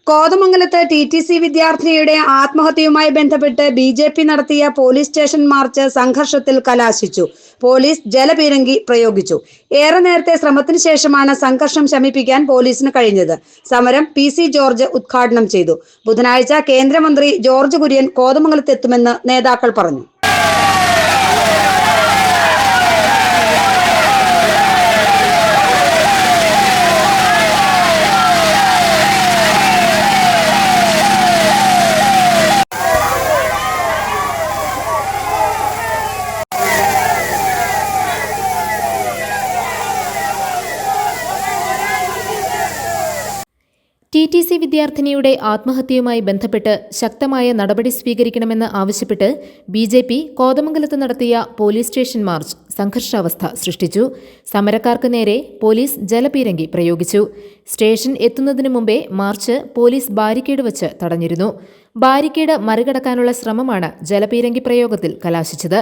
കോതമംഗലത്ത് TTC വിദ്യാർത്ഥിനിയുടെ ആത്മഹത്യയുമായി ബന്ധപ്പെട്ട് BJP നടത്തിയ പോലീസ് സ്റ്റേഷൻ മാർച്ച് സംഘർഷത്തിൽ കലാശിച്ചു. പോലീസ് ജലപീരങ്കി പ്രയോഗിച്ചു. ഏറെ നേരത്തെ ശ്രമത്തിന് ശേഷമാണ് സംഘർഷം ശമിപ്പിക്കാൻ പോലീസിന് കഴിഞ്ഞത്. സമരം PC ജോർജ് ഉദ്ഘാടനം ചെയ്തു. ബുധനാഴ്ച കേന്ദ്രമന്ത്രി ജോർജ് കുര്യൻ കോതമംഗലത്തെത്തുമെന്ന് നേതാക്കൾ പറഞ്ഞു. TTC വിദ്യാർത്ഥിനിയുടെ ആത്മഹത്യയുമായി ബന്ധപ്പെട്ട് ശക്തമായ നടപടി സ്വീകരിക്കണമെന്ന് ആവശ്യപ്പെട്ട് BJP കോതമംഗലത്ത് നടത്തിയ പോലീസ് സ്റ്റേഷൻ മാർച്ച് സംഘർഷാവസ്ഥ സൃഷ്ടിച്ചു. സമരക്കാർക്ക് നേരെ പോലീസ് ജലപീരങ്കി പ്രയോഗിച്ചു. സ്റ്റേഷൻ എത്തുന്നതിനു മുമ്പേ മാർച്ച് പോലീസ് ബാരിക്കേഡ് വച്ച് തടഞ്ഞിരുന്നു. ബാരിക്കേഡ് മറികടക്കാനുള്ള ശ്രമമാണ് ജലപീരങ്കി പ്രയോഗത്തിൽ കലാശിച്ചത്.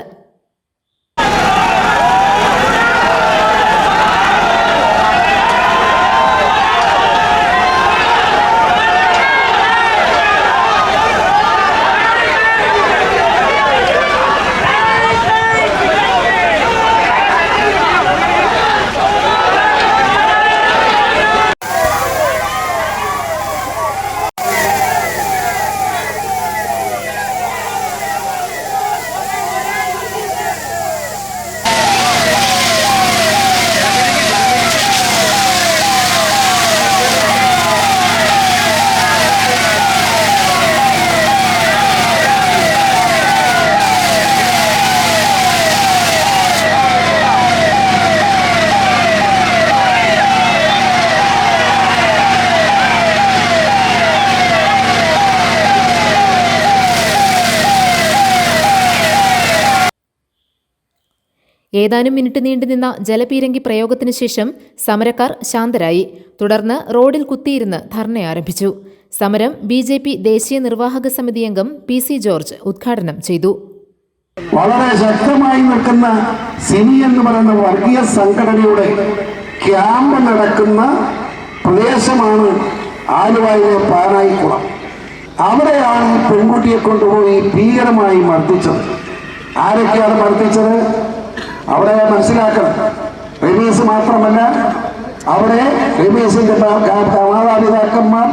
ഏതാനും മിനിറ്റ് നീണ്ടുനിന്ന ജലപീരങ്കി പ്രയോഗത്തിനു ശേഷം സമരക്കാർ ശാന്തരായി. തുടർന്ന് റോഡിൽ കുത്തിയിരുന്ന് ധർണ ആരംഭിച്ചു. സമരം BJP ദേശീയ നിർവാഹക സമിതി അംഗം PC ജോർജ് ഉദ്ഘാടനം ചെയ്തു. വളരെ ശക്തമായി നിൽക്കുന്ന സിമി എന്ന് പറയുന്ന വർഗീയ സംഘടനയുടെ ക്യാമ്പ് നടക്കുന്ന പ്രദേശമാണ് ആലുവയിലെ പാനായിക്കുളം. അവിടെയാണ് പെൺകുട്ടിയെ കൊണ്ടുപോയി ഭീകരമായി മർദ്ദിച്ചത്. ആരൊക്കെയാണ് മർദ്ദിച്ചത്? അവിടെ മനസ്സിലാക്കണം, റമീസ് മാത്രമല്ല, അവിടെ റമീസിന്റെ മാതാപിതാക്കന്മാർ,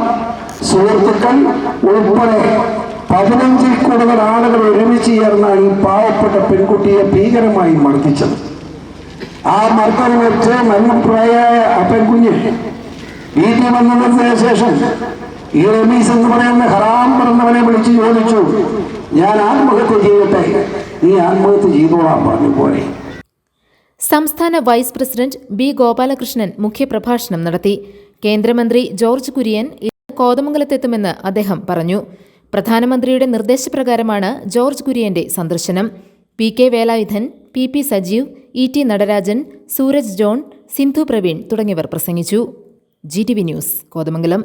സുഹൃത്തുക്കൾ ഉൾപ്പെടെ 15-ൽ കൂടുതൽ ആളുകൾ ഒരുമിച്ച് ചേർന്നാണ് ഈ പാവപ്പെട്ട പെൺകുട്ടിയെ ഭീകരമായി മർദ്ദിച്ചത്. ആ മർദ്ദനം വെച്ച് മരണപ്രായമായ ആ പെൺകുഞ്ഞ് വീട്ടിൽ വന്നതിന് ശേഷം ഈ റമീസ് എന്ന് പറയുന്ന ഹറാം പറഞ്ഞവനെ വിളിച്ച് ചോദിച്ചു, ഞാൻ ആത്മഹത്യ ചെയ്യട്ടെ? നീ ആത്മഹത്യ ചെയ്തോളാൻ പറഞ്ഞു പോലെ. സംസ്ഥാന വൈസ് പ്രസിഡന്റ് B ഗോപാലകൃഷ്ണൻ മുഖ്യപ്രഭാഷണം നടത്തി. കേന്ദ്രമന്ത്രി ജോർജ് കുര്യൻ ഇന്ന് കോതമംഗലത്തെത്തുമെന്ന് അദ്ദേഹം പറഞ്ഞു. പ്രധാനമന്ത്രിയുടെ നിർദ്ദേശപ്രകാരമാണ് ജോർജ് കുര്യന്റെ സന്ദർശനം. PK Velayudhan, PP Sajeev, ET Natarajan, Suraj John, Sindhu Praveen തുടങ്ങിയവർ പ്രസംഗിച്ചു. GTV news, Kothamangalam.